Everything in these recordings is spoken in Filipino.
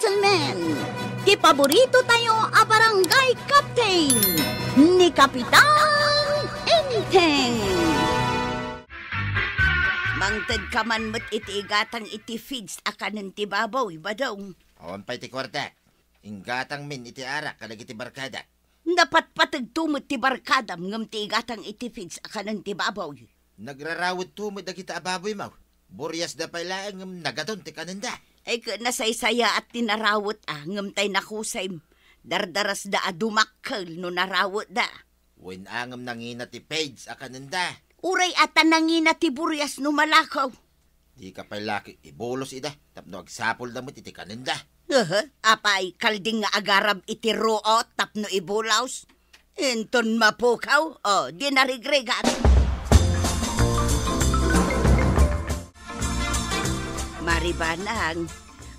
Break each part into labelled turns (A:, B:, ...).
A: gentlemen, ti paborito tayo a barangay captain ni Kapitan Enteng. Mangted ka man mo't iti igatang iti feeds akanan ti babaw, iba daw.
B: Awan pa iti kwarta. Ingatang min iti arak kadag iti barkada.
A: Dapat patagtumot ti barkadam ngam ti igatang iti feeds akanan ti babaw.
B: Nagrarawid tumod na kita ababoy mo. Buryas da pala ngam nagaton ti kananda.
A: Ay nasaysaya at tinarawot ngam tay nakusay. Dardaras da adumakkel no narawot da.
B: Wen angam nangina ti page akananda.
A: Uray at tanangina ti buryas no malakaw.
B: Di ka palaki ibolos ida. Tapno agsapol da mo iti kananda.
A: Apay kalding nga agarab iti ruot tapno ibulaws. Enton mapukaw, di narigregat. Maribanang,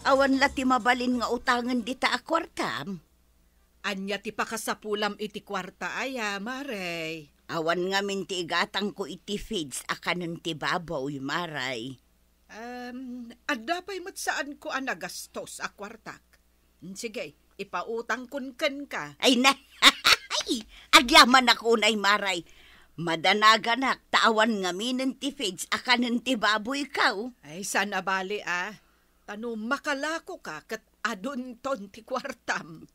A: awan la ti mabalin nga utangan dita a kwartam.
C: Anya ti pakasapulam iti kwarta aya, Maray.
A: Awan nga min ti igatang ko iti feeds akanon ti babaw, Maray.
C: Adapay mat saan ko anagastos a kwartak. Sige, ipautang kun ka.
A: Ay na, agyaman ako na, Maray. Madanaganak, tawan nga minin ti feeds akanon ti baboy kaw.
C: Ay, sana bali Tano makalako ka kat adun ton ti kwartam.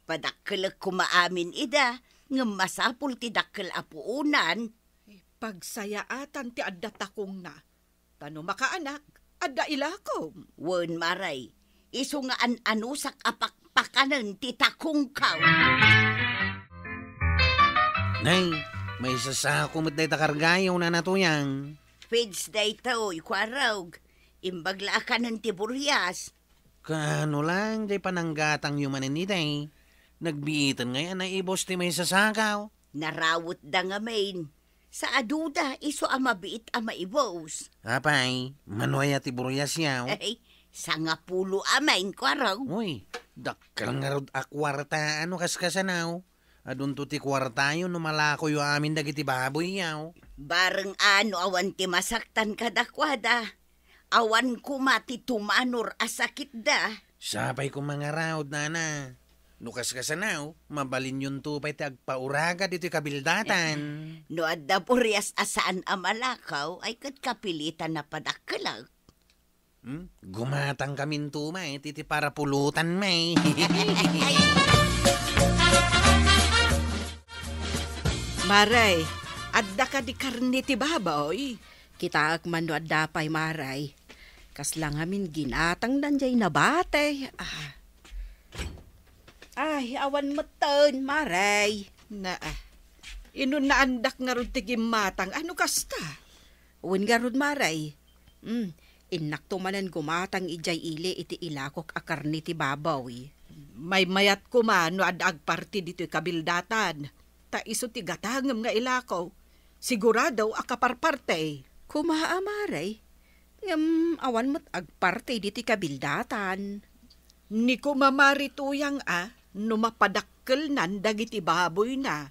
A: Padakkel kumaamin ida, nga masapul ti dakkel apuunan.
C: Pagsayaatan ti adda takong na. Tano makaanak, adda ilako.
A: Wen Maray, iso nga anusak apakpakanan ti takong kaw.
D: Nay, may sasako mo't day takargayaw na natuyang.
A: Feeds day to, ikwarog. Imbagla ka ng tiburyas.
D: Kano lang, day pananggatang yumanin ni day. Nagbiitan ngayon na ibos ti may sasakaw.
A: Narawot da nga main. Sa aduda, iso amabiit maibos.
D: Apay, manoya ti buryas yaw.
A: Ay, sangapulo amain, kwarog.
D: Uy, dakkal nga rod akwarta, ano kaskasanaw. Adun to ti kwarta yun, numalako yu amin dagiti baboy yaw.
A: Bareng awan ti masaktan kadakwada. Awan kumati tumanor asakit da.
D: Sapay ko mga raod, nana. Nukas kasanaw, mabalin yun tupay ti agpauraga dito kabildatan.
A: No adda buryas asaan amalakaw, ay kat kapilitan na padakkelag.
D: Gumatang kamin tumay, titi para pulutan may.
C: Maray, adda ka di karne ti baboy. Kita agman no adda pay, Maray. Kaslang amin ginatang nanjay nabate. Ay, awan matan, Maray. Inun na andak nga ron tigim matang. Ano kasta? Uwan nga ron, Maray. Inak tumanan gumatang ijay ili iti ilakok akarni ti babaw. May mayat ko man no adag party dito kabildatan. Ta iso ti gatangam nga ilakaw. Sigurado akaparparte. Kumaa, Maray. Ngam awan mo't agparte dito kabildatan. Ni ko mamarituyang no mapadakkel nan dagiti baboy na.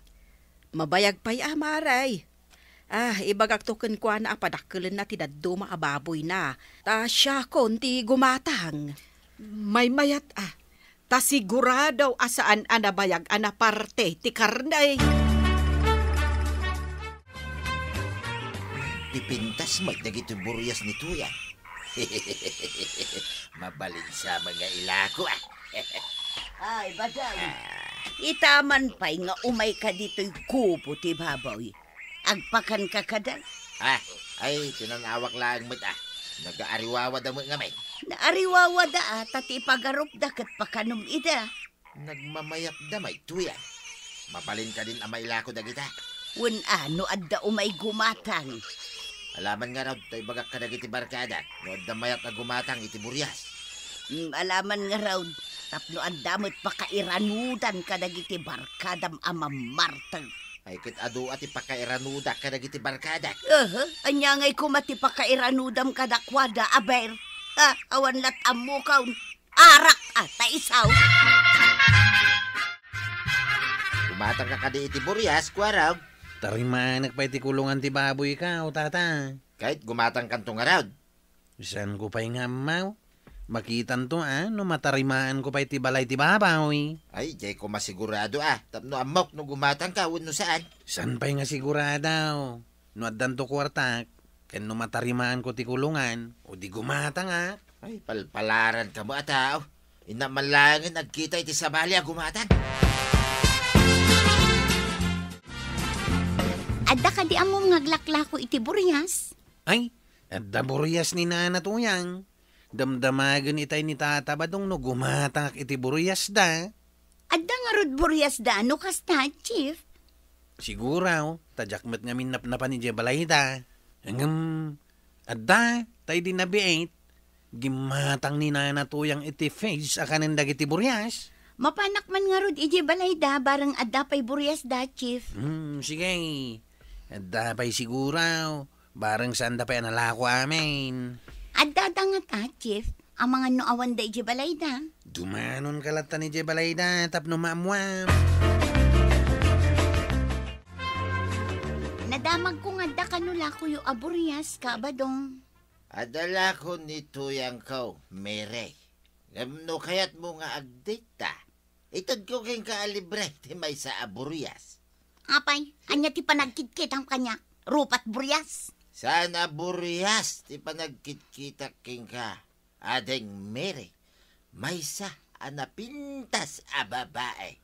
C: Mabayag pa'y Maray. Ibagak token kwa na apadakkelan na ti daddo maababoy na. Ta siya konti gumatang. May mayat ta sigurado asaan anabayag anaparte ti karnay.
B: Pipintas mo dagiti buryas ni Tuya. Mabalin sa mga ilako
A: Ay, baday. Itaman pa'y nga umay ka dito'y kupo ti babaw. Agpakan ka kada.
B: Ay, tinanawak lang mo Nag-aariwawa da mo nga may.
A: Naariwawa da tati pagarop da kat pakanom ida.
B: Nagmamayat da may Tuya. Mabalin ka din amay ilako da kita.
A: Wen no adda umay gumatang.
B: Alaman nga raw, tayo bagak ka dagiti barkada. No adda mayat na gumatang iti buryas.
A: Alaman nga raw, tapno andamot pakairanudan ka dagiti barkadam amamartag.
B: Ay kit adu ati pakairanuda ka dagiti barkada.
A: Anya ngay kumati pakairanudam kadakwada, aber. Awan lat amukaw, arak taisaw.
B: Gumatang ka kadi iti buryas, kwaraw.
D: Tarimanak pa iti kulungan ti baboy ka, o tata.
B: Kahit gumatang kantong araw.
D: Saan ko pa'y ngamaw? Makitan to no matarimaan ko pa iti balay ti babaw.
B: Ay, jay ko masigurado Tapno amok no gumatang ka, no saan?
D: San pa'y nga siguradaw? No addan to kwartak, ken no matarimaan ko ti kulungan, o di gumatang
B: Ay, palpalaran ka mo ataw. Inamalangin nagkita iti sabali gumatang.
A: Adda ka di among ngaglaklako iti Burias?
D: Ay, adda Burias ni Nana Tuyang. Damdamagan itay ni Tata Badong no gumatang iti Burias da.
A: Adda nga rod Burias da, ano kasta, Chief?
D: Siguraw, tajakmet nga minapnapan ni Jebalay da. Hanggang, adda, tay di nabiait. Gimatang ni Nana Tuyang iti face akanan dagiti Burias.
A: Mapanak man nga rod iti balay da, barang adda pa'y Burias da, Chief.
D: Sige. Adda pa'y siguraw. Barang saan da pa'y analako amin.
A: Adda da nga Chief. Ang mga noawan da iti balay da.
D: Dumanon kalata ni Jebalay da, tapno maamuam.
A: Nadamag ko nga da kanula ko yung Burias ka, Badong.
B: Adala ko ni Tuyang ko, Mere. Gamno kayat mo nga agdita. Itod ko keng kaalibre, ti may sa Burias.
A: Apay, anya ti panagkitkit ang kanya. Rupat Burias.
B: Sana Burias, ti panagkitkita king ka. Adeng Mere, may sa anapintas babae.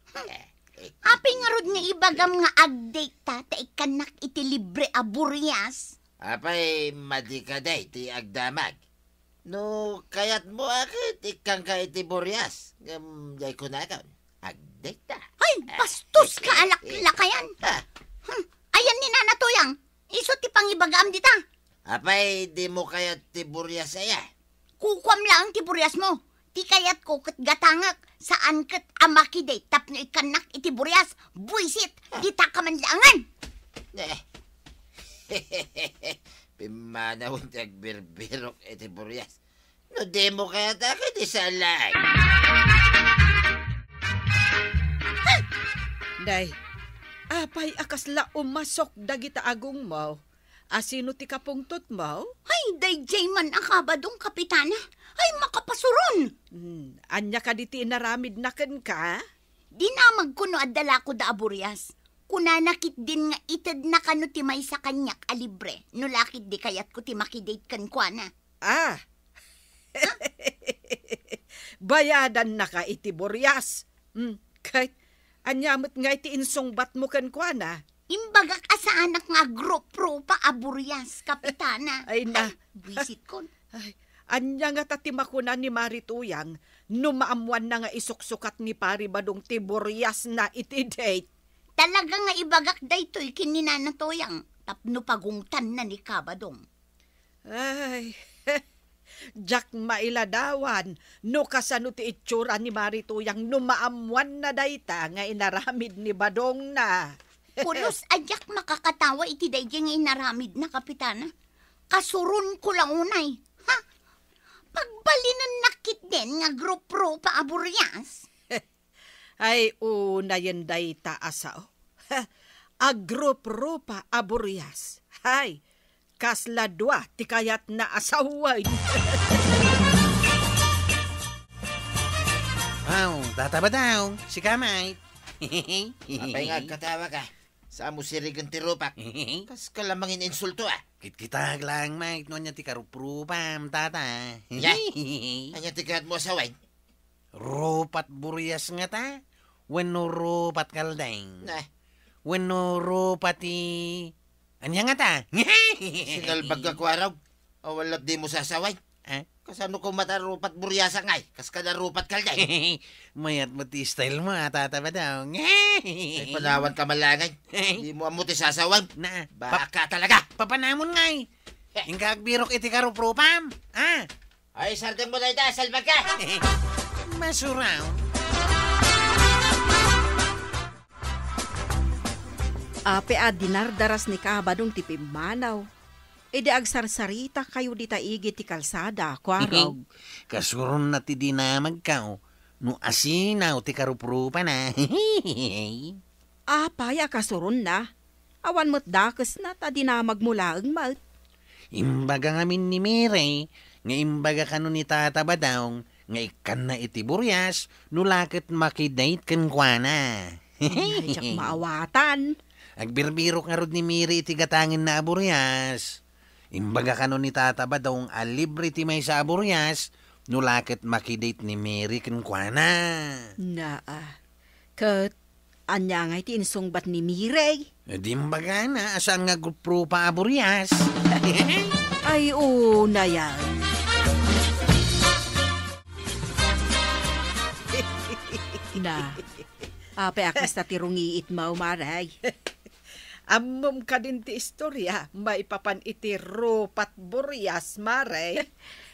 A: Api nga rod nga ibagam nga agdata, ta ikanak iti libre Burias.
B: Apay, madikaday ti agdamag. No, kayat mo akit, ikang ka iti Burias. Jay ko na akon, agdata.
A: Ay, bastos ka alak-lakayan. Ayan ni Nana Tuyang. Iso ti pangibagam dita.
B: Apay, di mo kayat ti Burias aya.
A: Kukwam lang ti Burias mo. Ti kayat ko kat gatangak. Saan kat amakiday tapno ikanak iti Burias. Buisit, dita ka man langan.
B: Pimanahon ti agbirbirok iti Burias. No, di mo kayat akit isalag.
C: Day, apay akasla umasok dagita agong mo. Asino ti kapungtot mo?
A: Ay, day man akabadong kapitana. Ay, makapasuron.
C: Anya ka diti inaramid na ken ka?
A: Dinamag ko no adala ko da Burias. Kunanakit din nga itad na kano ti may sa kanyak alibre. No lakit di kayat ko ti makidate kan kwa na.
C: Bayadan na ka iti Burias. Kahit anyamot nga iti insungbat mo kan kwa na.
A: Imbagak asa anak nga gro-pro pa Burias, kapitana.
C: Ay na.
A: Visit ko.
C: Ay, anya nga tatimakunan ni Marituyang, numaamuan na nga isuksukat ni Pari Badong ti Burias na iti date.
A: Talaga nga ibagak daytoy kininana Tuyang, tapno pagungtan na ni Kabadong.
C: Ay, jak mailadawan, no kasano ti itsura ni Marituyang numaamuan na dayta nga inaramid ni Badong na.
A: Pulos adyak makakatawa iti dayjeng inaramid na kapitana. Kasurun ko lang unay. Ha? Pagbalinan nakit din nga gro-pro pa Burias.
C: Ay, una yan dayta asao. Agro-pro pa Burias. Hay, kasladwa ti kayat na asawan.
D: Wow, tataba daw, si Kamay.
B: Apay nga katawa ka. Sa mo sirigan ti rupak. Kas kalamangin insulto
D: Kitkitag lang, Mike, no niya ti karuprupam, tata.
B: Anya ti kayat mo asaway.
D: Rupat Burias nga ta. Wenno rupat kaldeng. Wenno rupat ti... Anya nga ta?
B: Sinalbag ka kwaraw. Awalap di mo sasaway. Kasano ko matarupat Burias ngay? Kas ka narupat kalday.
D: Mayat mo ti style mo, tata ba daw?
B: Ay panawan ka malangay. Di mo amo ti sasawag.
D: Na,
B: Baka talaga.
D: papanamon ngay. Ingkagbirok iti karuprupam.
B: Ay sarden mo na ita, salbag ka.
D: Masuraw.
C: Ape dinardaras ni Kabadong ti Pimanaw. Edi agsarsarita kayo di taigi ti kalsada, kwarog.
D: Kasuron na ti dinamag ka, no asinaw ti karuprupa na.
C: Apaya kasuron na. Awan mo't dakes na ta dinamag mula ang mat.
D: Imbaga ngamin ni Mire, nga imbaga kanu ni Tata Badong, nga ikan na iti buryas, nulakit makidate kan kwa na.
C: Ay, jak maawatan.
D: Agbirbiro nga rod ni Miri iti gatangin na aburyas. Imbaga kanu ni Tata Badong, alibre ti may sa aburyas, nulakit makidate ni Miri kan kwa na.
C: Kat, anya nga iti insungbat ni Mirey.
D: Di imbaga na, asaan nga grupro pa aburyas.
C: Ay, na yan. Na, apay akas na tirungiit mo, Maray.
E: Amom ka din ti istorya, maipapan iti rupat buryas, Maray.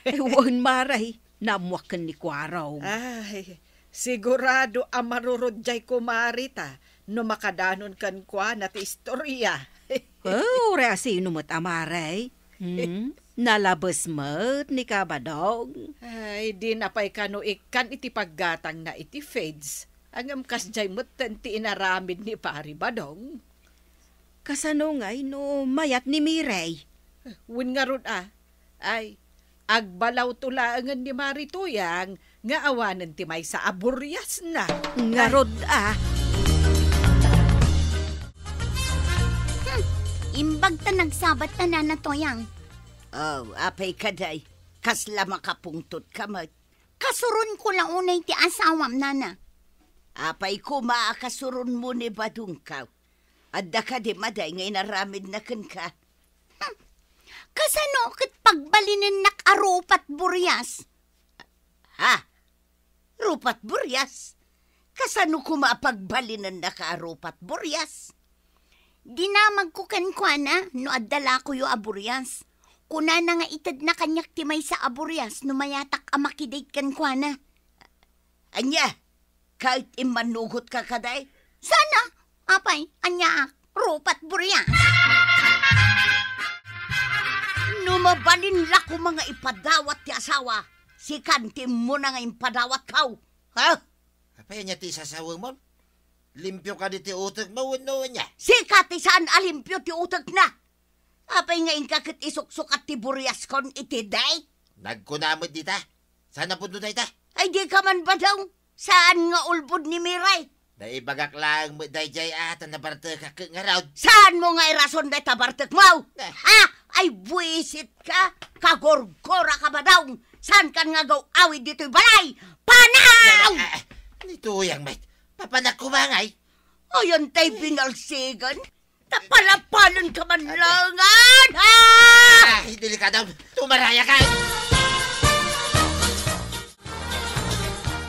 C: Ewan, Maray, namuakan ni Kwaraw.
E: Ay, sigurado amarurodjay ko, Marita, no makadanon kan kwa na ti istorya.
C: Oh, sino mo't Maray? Nalabas mo't ni Kabadong.
E: Ay, di napay kano ikan iti paggatang na iti feds. Ang kasjay mo't ti inaramid ni Pari Badong.
C: Kasano ngay no mayat ni Mirey?
E: Win nga ron Ay, agbalaw tulaangan ni Marituyang nga awanan ti may sa aburyas na.
C: Ngarod
A: Imbag ta nagsabat ta na toyang.
F: Oh, apay kaday. Kasla makapungtot ka mat.
A: Kasurun ko lang unay ti asawam nana.
F: Apay ko maakasurun mo ni Badungkaw. Adda ka di maday ngay naramid na kan ka.
A: Kasano kit pagbalinin nakarupat buryas?
F: Ha? Rupat buryas? Kasano ko maapagbalinan nakaarupat buryas?
A: Dinamag ko kankwana no adala ko yu aburyas. Kuna na nga itad na kanyak timay sa aburyas no mayatak amakidate kankwana.
F: Anya, kahit imanugot ka kaday?
A: Sana, apay, anya rupat buryas.
F: Numabalin la ko mga ipadawat ti asawa. Si kantim mo na nga ipadawat kaw. Ha?
B: Apay niya ti sasawa mo? Limpyo ka di ti utak mo, niya.
F: Si katisan alimpyo ti utak na. Apay nga inkakit isuksuk at ti buryas kon iti date.
B: Nagkunamot di ta. Sana po doon ta.
F: Ay di ka man ba daw? Saan nga ulbod ni Miray?
B: Naibagak lang mo dayjay ata na barta ka nga raw.
F: Saan mo nga irason na tabartek mo? Ha? Ay buwisit ka? Kagorgora ka ba daw? Saan ka nga gaw awid dito'y balay? Panaw!
B: Nito yang mate. Papanak ko bangay.
F: Ayan tay binalsigan. Tapalapalan ka man langan, ha?
B: Hindi ka daw. Tumaraya ka.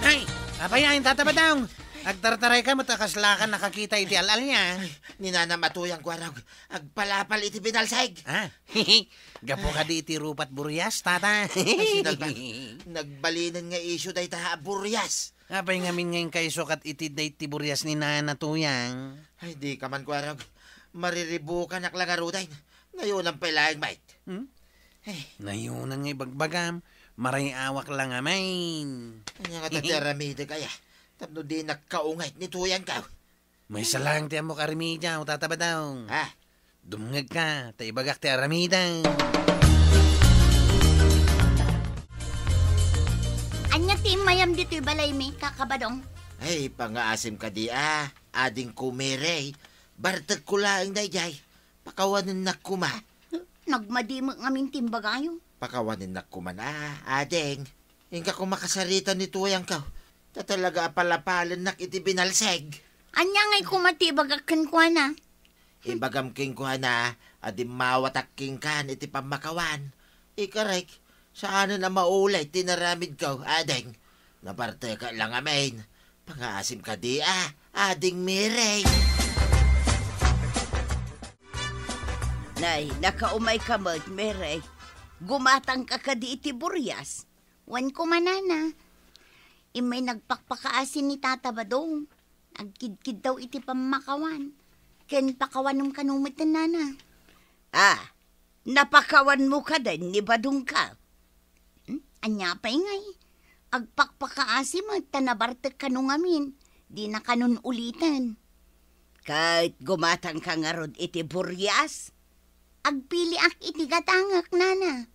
D: Ay, apayain Tata Badong. Agtartaray ka matakaslakan nakakita iti alal niya.
B: Ninanamatuyang ko araw. Agpalapal iti binalsag.
D: Gapo ka di iti rupat buryas, Tata.
B: Nagbalinan nga isyo day taha buryas.
D: Apay ngamin ngayon kay sukat iti day ti buryas ni Nanatuyang.
B: Ay, di ka man ko araw. Mariribukan ak langaruday. Ngayon ang pailaing, mate.
D: Nayunan nga bagbagam. Maray awak lang amain.
B: Kanya nga tatiramide kaya. Tapno di nagkaungay ni Tuyang ka.
D: May salang ti amo karimida o Tata Badong.
B: Ha?
D: Dumngag ka, taibagak ti aramidang.
A: Anya ti mayam dito'y balay mi, Kakabadong.
B: Ay, pangaasim ka di Ading kumirey. Bartag ko lang dayjay. Pakawanin na kuma.
A: Nagmadimag ngamin timbagayo.
B: Pakawanin na kuman ading. Ingka ko makasarita ni Tuyang ka. Tatalaga apalapalan nak iti binalseg.
A: Anya nga'y kumatibagak kankwana.
B: Ibagam king ko na, adim mawatak king kan iti pamakawan. Ikarek, saan na maulay tinaramid ko, ading. Naparte ka lang amin. Pangaasim ka di ading Mirey.
F: Nay, nakaumay ka mo, Miray. Gumatang ka ka di iti buryas.
A: Wan ko manana. Imay nagpakpakaasin ni Tata Badong. Agkidkid daw iti pamakawan. Ken pakawanong kanumit na nana.
F: Napakawan mo ka din ni Badung ka.
A: Anya pa'y ngay. Agpakpakaasi mo, tanabartek kanong amin. Di na kanon ulitan.
F: Kahit gumatang ka nga rod iti buryas.
A: Agpili ak iti gatangak, nana.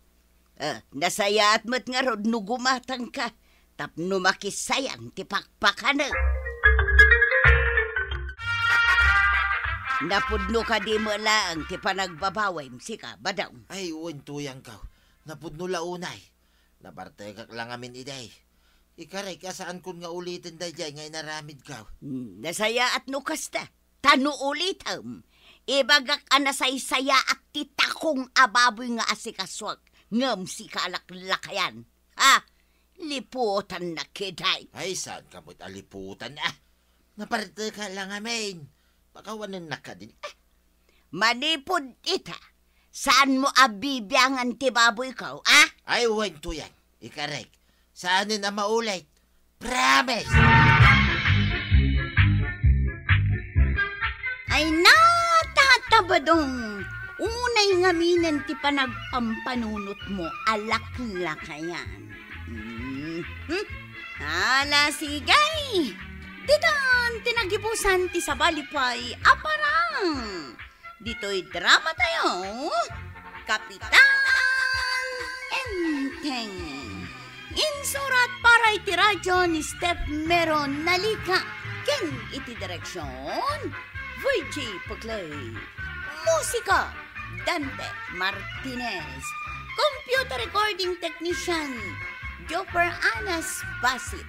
F: Nasayaat mo't nga rod no gumatang ka. Tapno makisayang ti pakpakan na. Napudno ka di mo lang ti panagbabaway si ka, badaw.
B: Ay, uwan tuyang ka. Napudno launay. Naparte kak lang amin iday. Ikaray, kasaan kun nga ulitin day jay ngay naramid ka.
F: Nasaya at no kasta. Tano ulitam. Ibagak anasaysaya at titakong ababoy nga asikaswag. Ngam si kalaklakayan. Ha? Liputan na kiday.
B: Ay, saan ka mo't aliputan Naparte ka lang amin. Pakawanan na ka din.
F: Manipod ita. Saan mo abibiyangan ti baboy ka,
B: Ay, uwan tuyang. Ikaray, saanin na maulit. Promise!
A: Ay natatabadong. Unay ngaminan ti panagpampanunot mo, alaklakayan. Ala sigay. Ditan tinagibusan ti sabalipay aparang. Dito'y drama tayo. Kapitan Enteng. Insurat para iti radyo ni Steph Meron Nalika. Ken iti direksyon Virgie Puglay. Musika Dante Martinez. Computer recording technician Jopper Anas Basit.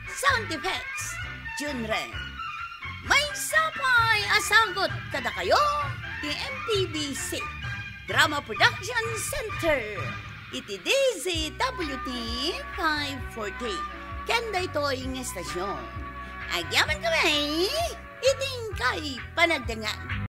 A: Sound effects Junren. May sapay asagot kada kayo ti MTBC Drama Production Center iti DZWT 540 kenda ito'y ng estasyon. Agyaman kami iting kay panagdangan.